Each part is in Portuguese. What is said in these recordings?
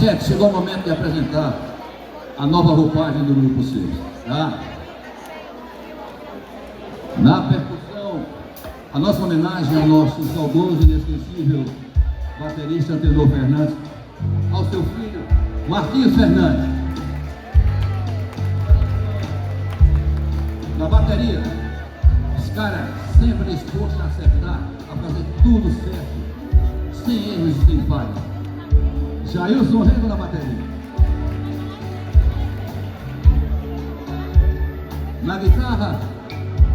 gente, chegou o momento de apresentar a nova roupagem do Grupo 6, tá? Na percussão, a nossa homenagem ao nosso saudoso e inesquecível baterista Antenor Fernandes, ao seu filho Marquinhos Fernandes. Na bateria, os caras sempre dispostos a acertar, a fazer tudo certo, sem erros e sem falhas. Jailson Rego na bateria. Na guitarra,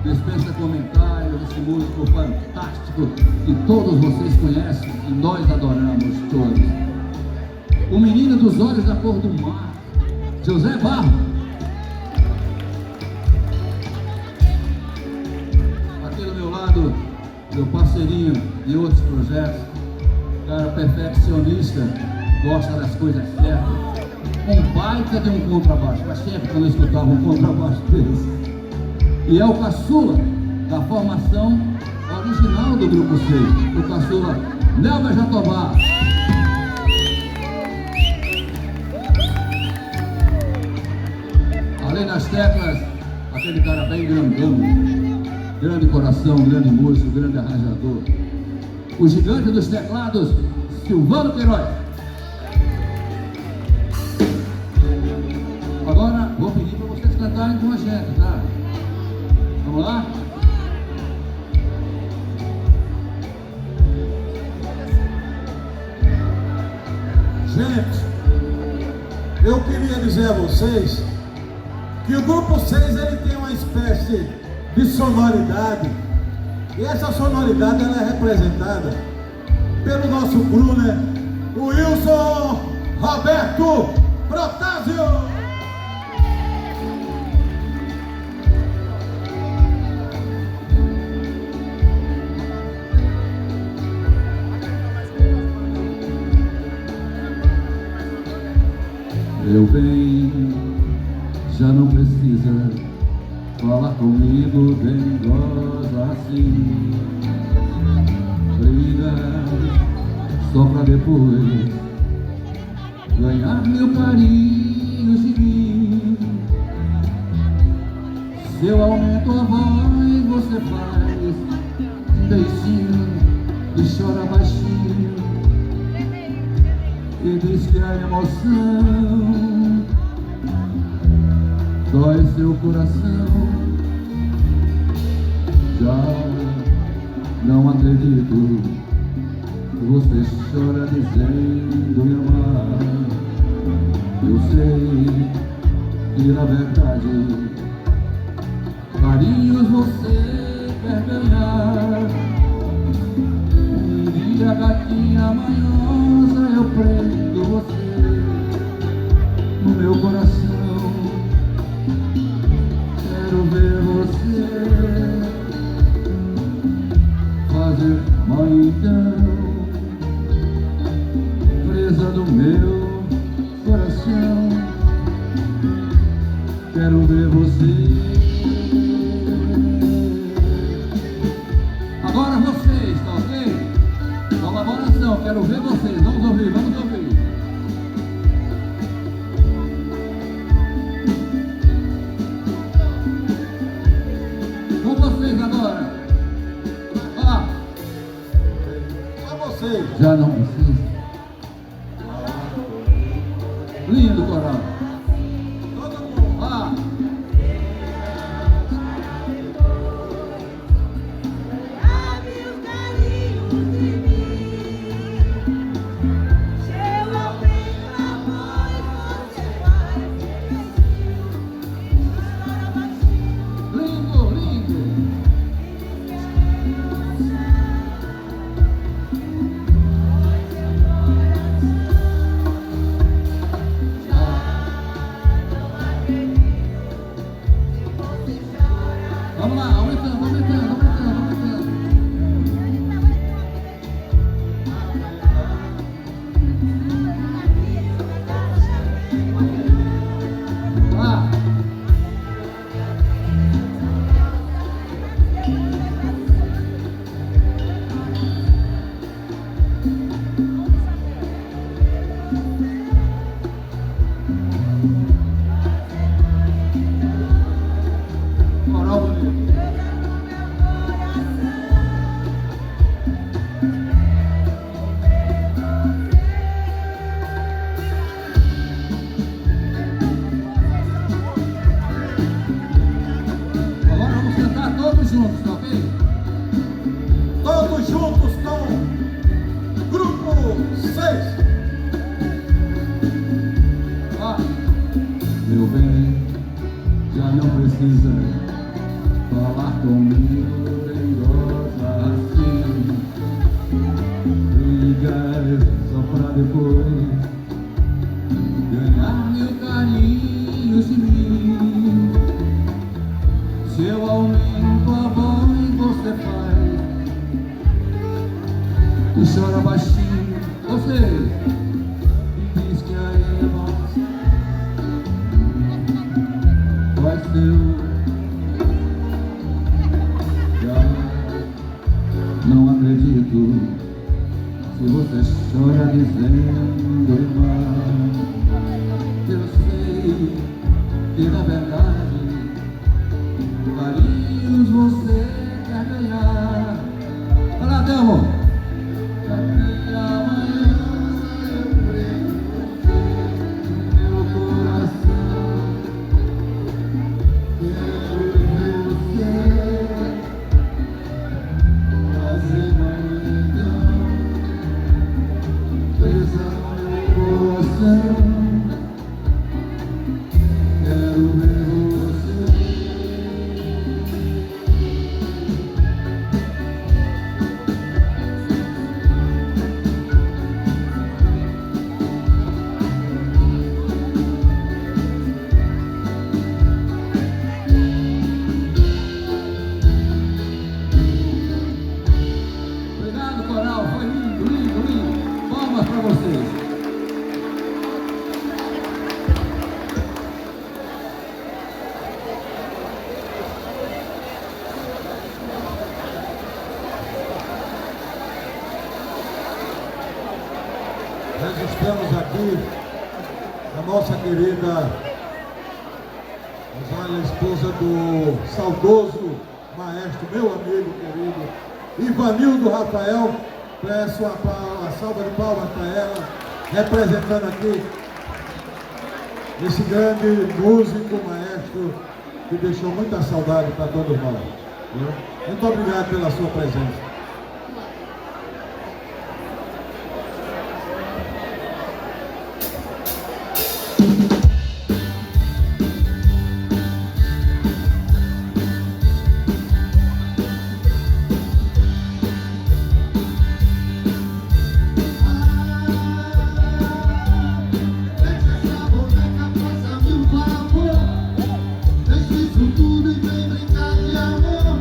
dispensa comentários, esse músico fantástico que todos vocês conhecem e nós adoramos todos. O menino dos olhos da cor do mar, José Barro. Aqui do meu lado, meu parceirinho de outros projetos, cara perfeccionista, gosta das coisas certas. Um baita de um contrabaixo, faz tempo que eu não escutava um contrabaixo desse. E é o caçula da formação original do Grupo 6, o caçula Nelber Jatobá. Além das teclas, aquele cara bem grandão, grande coração, grande músico, grande arranjador. O gigante dos teclados, Silvano Queiroz. Agora vou pedir para vocês cantarem com a gente, tá? Vamos lá? Gente, eu queria dizer a vocês que o Grupo 6 ele tem uma espécie de sonoridade, e essa sonoridade ela é representada pelo nosso crooner, o Wilson Roberto Protásio. Meu bem, já não precisa falar comigo, dengosa assim. Briga só pra depois ganhar meu carinho de mim. Se eu aumento a voz, você faz um beijinho e chora baixinho e diz que a emoção dói seu coração. Já não acredito, você chora dizendo me amar. Eu sei que na verdade carinhos você quer ganhar. Um dia, gatinha manhosa, eu prendo você no meu coração. Quero ver você fazer então presa do meu coração. Quero ver você. Agora vocês, tá ok? Colaboração, quero ver vocês. Vamos ouvir, vamos ouvir. Com vocês agora. Ah, A vocês. já não precisa. Lindo coral. Todo mundo. Ah. Lindo, lindo. Vamos lá, aumentando, aumentando, aumentando, aumentando. Ah. juntos, tá ok? Todos juntos com grupo 6. Ah, meu bem, já não precisa falar comigo, dengosa assim. Ligar só pra depois ganhar meu carinho de mim. Se eu aumento a voz, você faz e chora baixinho, você e diz que a emoção vai ser. Já não acredito se você chora dizendo irmão. Eu sei que na verdade carinhos você quer ganhar. Olha lá, Telmo. Daqui amanhã eu prendo meu coração. Quero ver você fazer manhã presa no meu coração. Quero ver você. Obrigado, coral. Foi lindo, lindo, lindo. Palmas para vocês. Registramos aqui a nossa querida Rosália, esposa do saudoso maestro, meu amigo querido Ivanildo Rafael. Peço a salva de palmas para ela, representando aqui esse grande músico, maestro, que deixou muita saudade para todos nós. Viu? Muito obrigado pela sua presença. Tudo e vem brincar de amor,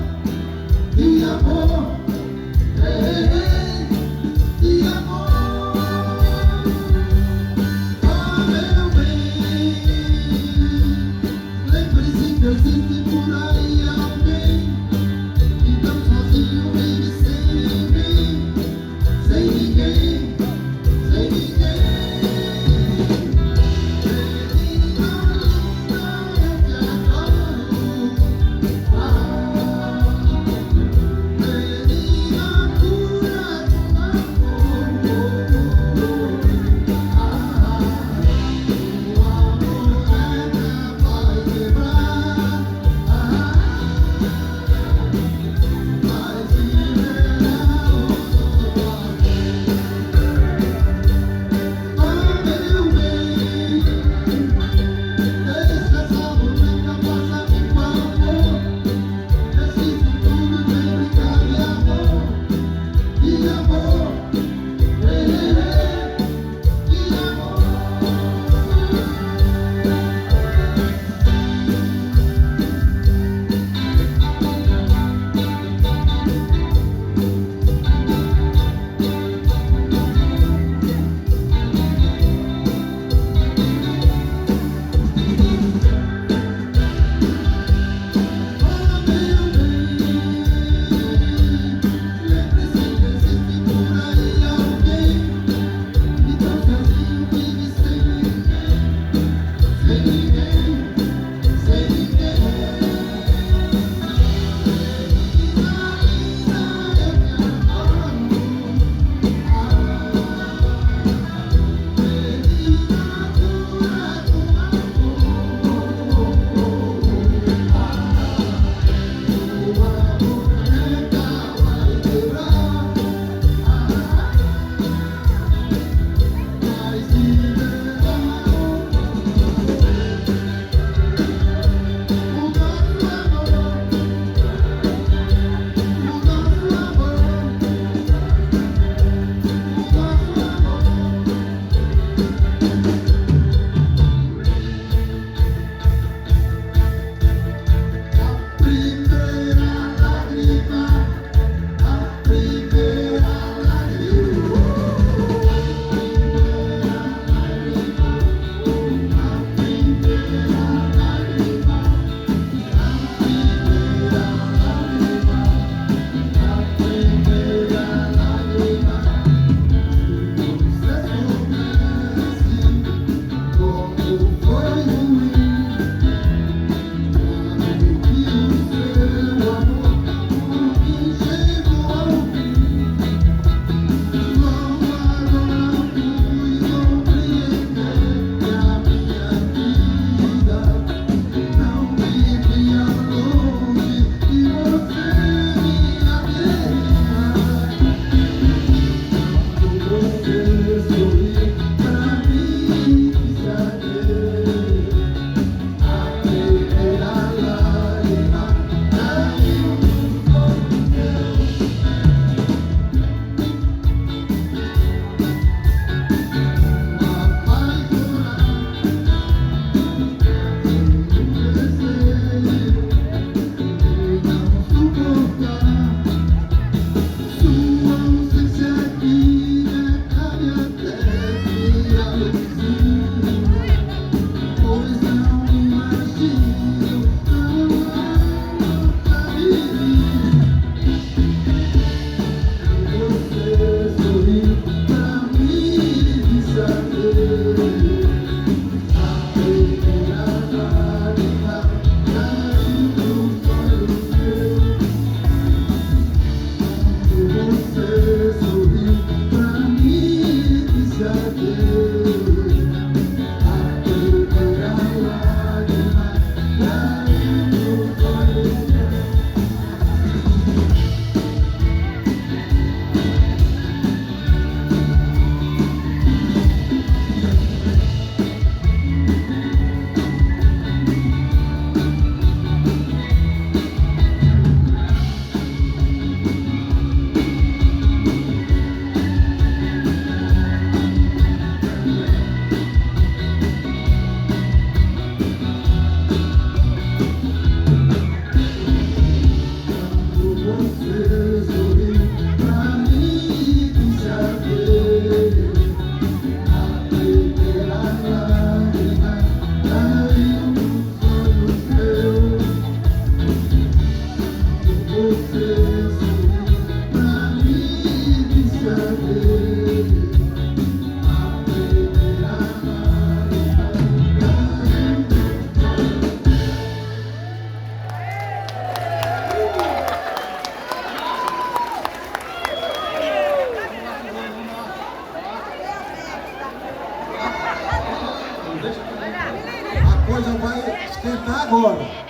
agora.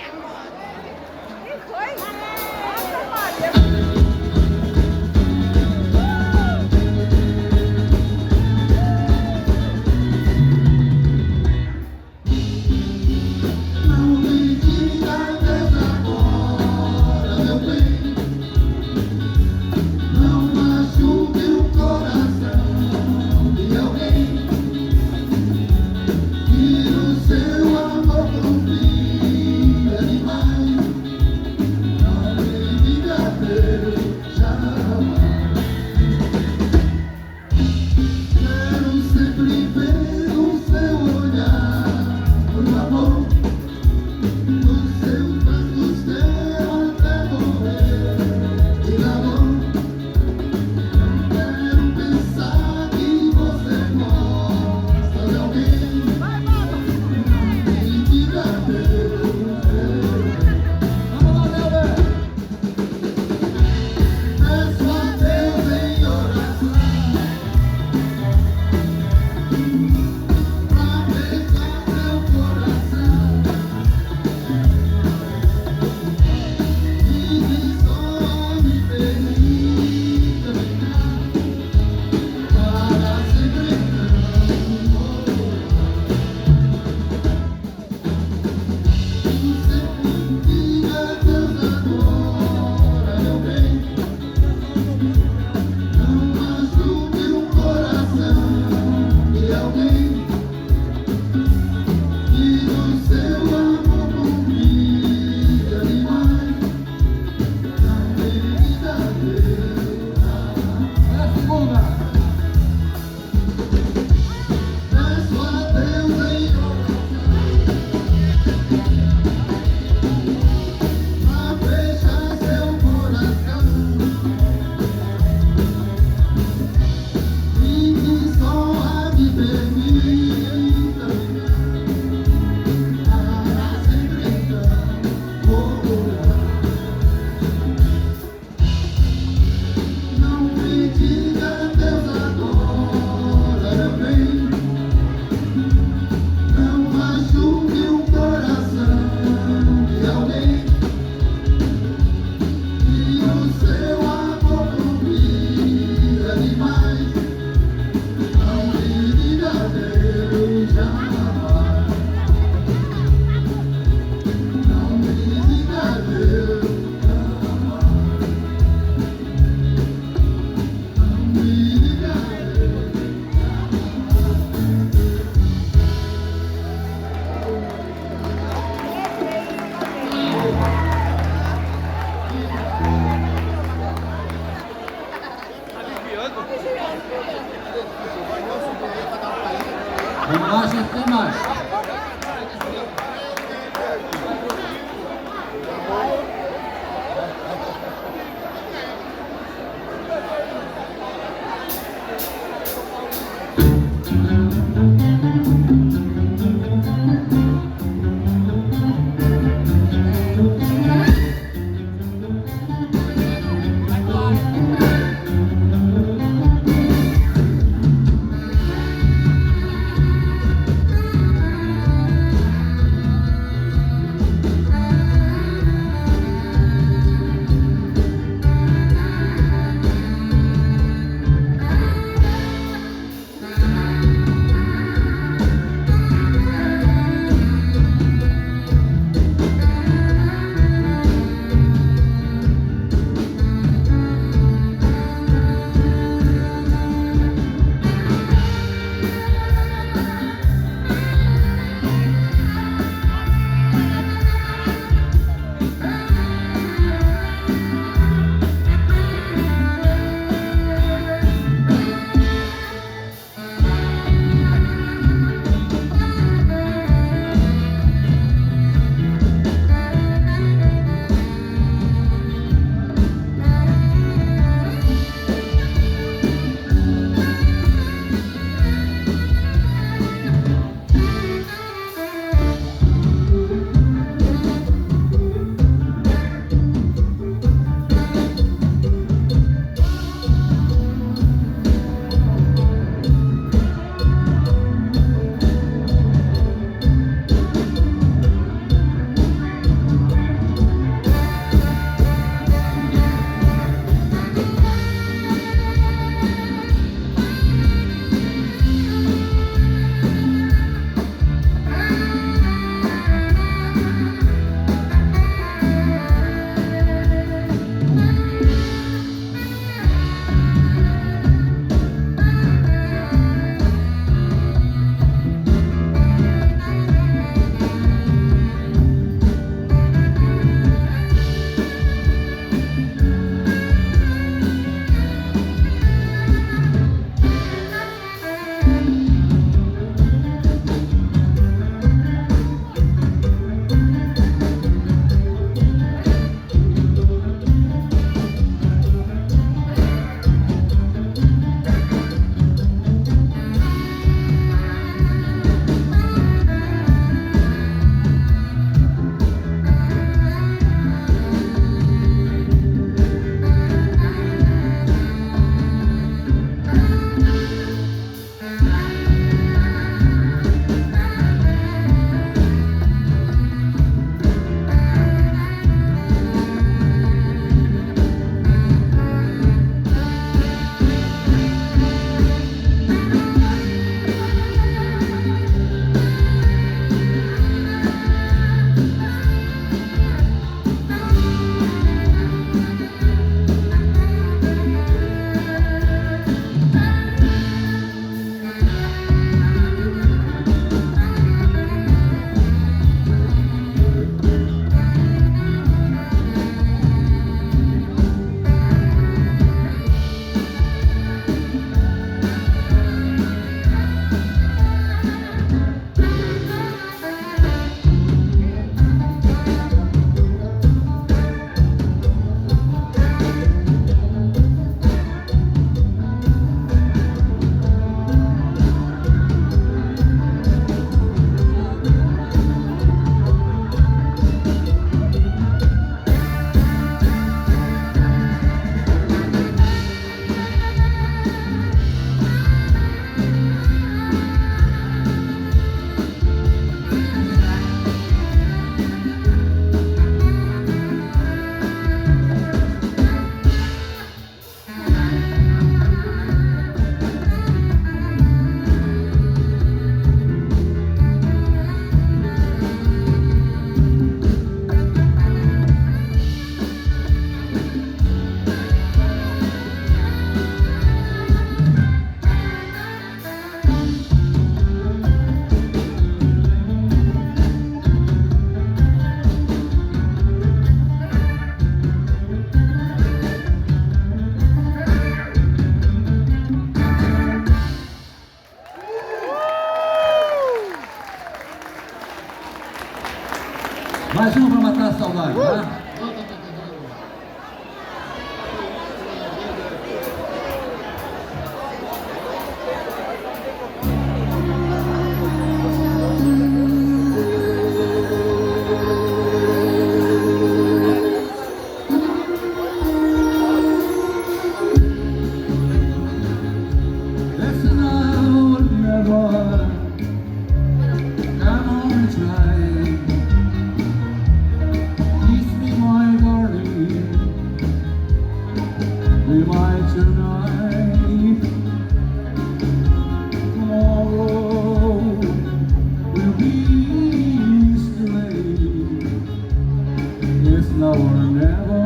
Now or never,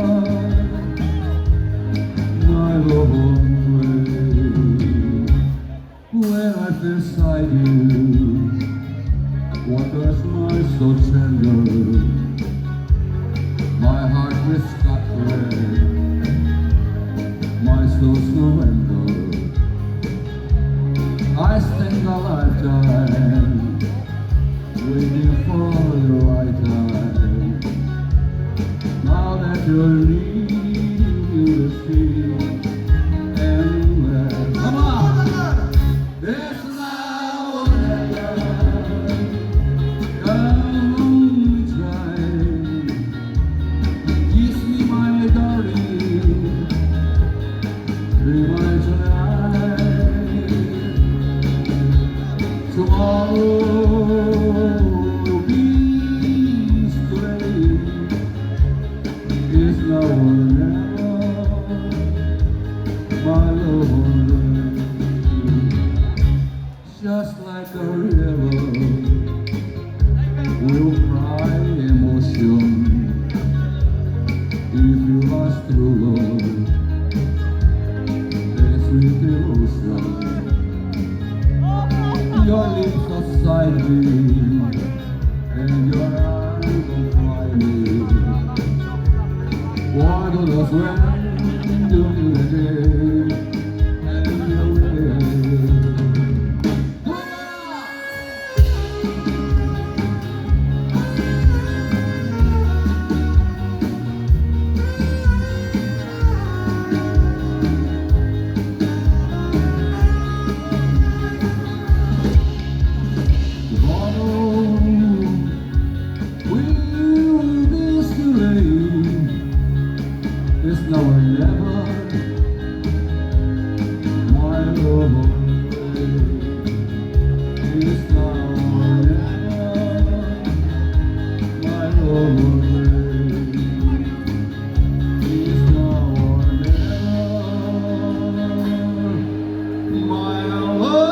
my love always. When I beside you, what a smile so tender. My heart is scattered, my soul surrender. I spend a lifetime waiting for the right time. Now that you're leaving, you will see endless. Come on! There's now or never. Come on, try. Kiss me, my darling. Be my tonight. Tomorrow will be straight. It's now or never, my love. Just like a river, we'll cry emotion. If you lost true love, there's sweet devotion. Your lips beside me, and your eyes will cry me. Why do those when do you again and away? It's now or never, my love. It's now or never, my love. It's now or never, my love.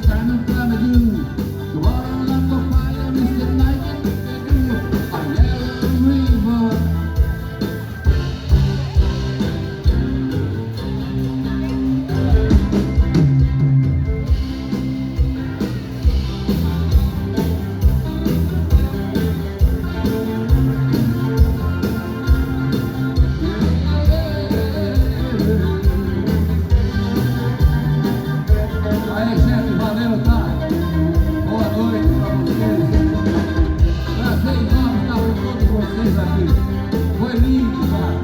Simon Clamadu. Tomorrow night for fire, Mr. Night and Mr. You. A yellow river. Aí, gente, valeu, tá? Boa noite pra vocês. Prazer enorme estar com todos vocês aqui. Foi lindo, cara.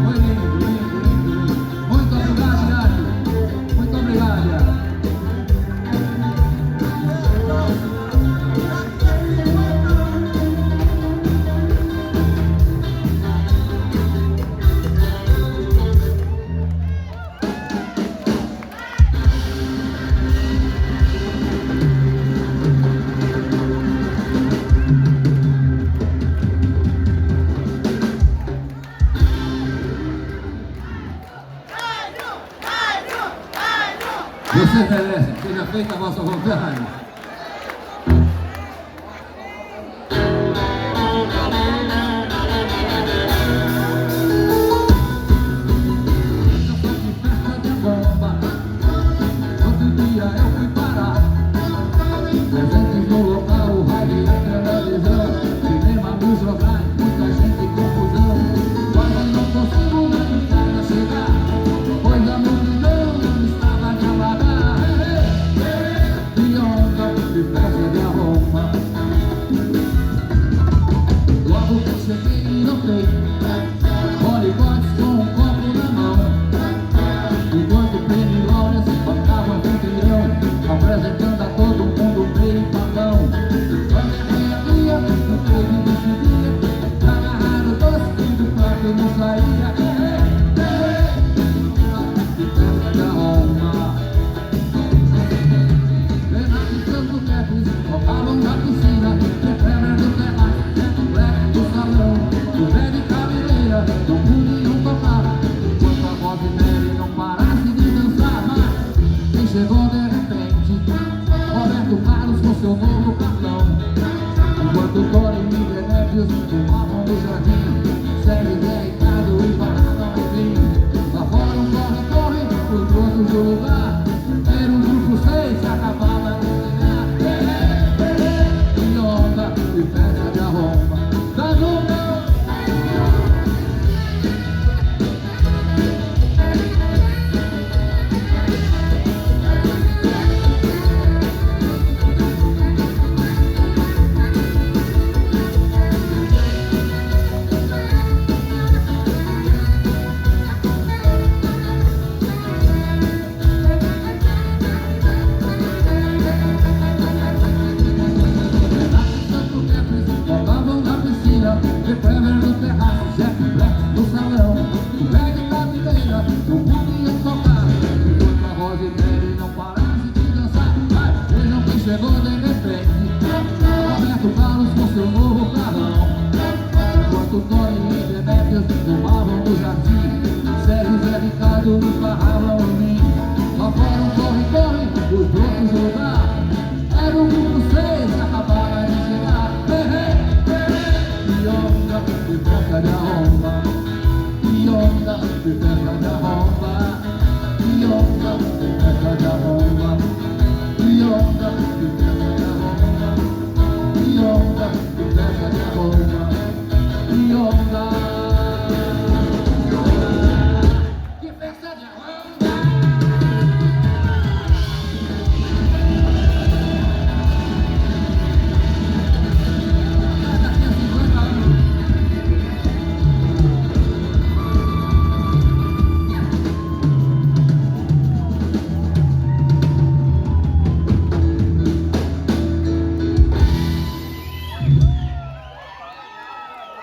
Foi lindo, lindo, lindo, lindo. Muito obrigado, Iago. Muito obrigado, Iago. Você merece, seja feita a vossa vontade. Outro dia eu fui parar, presentes no local, rádio e televisão, cinema, nos jornais, muita gente e confusão. Mas eu não consigo na entrada chegar, pois a multidão não estava de amarrar. De onda, de festa de arroma. Logo que cheguei, notei poligotes com um copo na mão, enquanto Penny e Glória se bancavam anfitrião, apresentando a todo mundo meio papão. Minha não teve decidir, agarraram doce do quarto e não saía. De festa de arroma. Renato e Santo Pepes tocavam na piscina, de Kleber do terraço, Neto Black do salão, do Zé de cabeleira, não podiam tocar, enquanto a voz de Mary não parasse de dançar. Mas quem chegou de repente, Roberto Carlos com seu novo cartão, enquanto Dori e Demetrius fumavam no jardim, Sérgio, Zé, Ricardo e Barrada no fim. Lá fora um corre-corre, os donos do lugar, era um grupo 6 que acabava de chegar. De onda e festa de arroma. Da nuvem. Tocavam na piscina, de Kleber no terraço, Jack Black no salão, o Zé de cabeleira, não podiam tocar, enquanto a Rose e Mary não parasse de dançar. Mas vejam quem chegou de repente, Roberto Carlos com seu novo carrão, enquanto Tony e Demetrius fumavam no jardim, Sérgio e Zé Ricardo nos barravam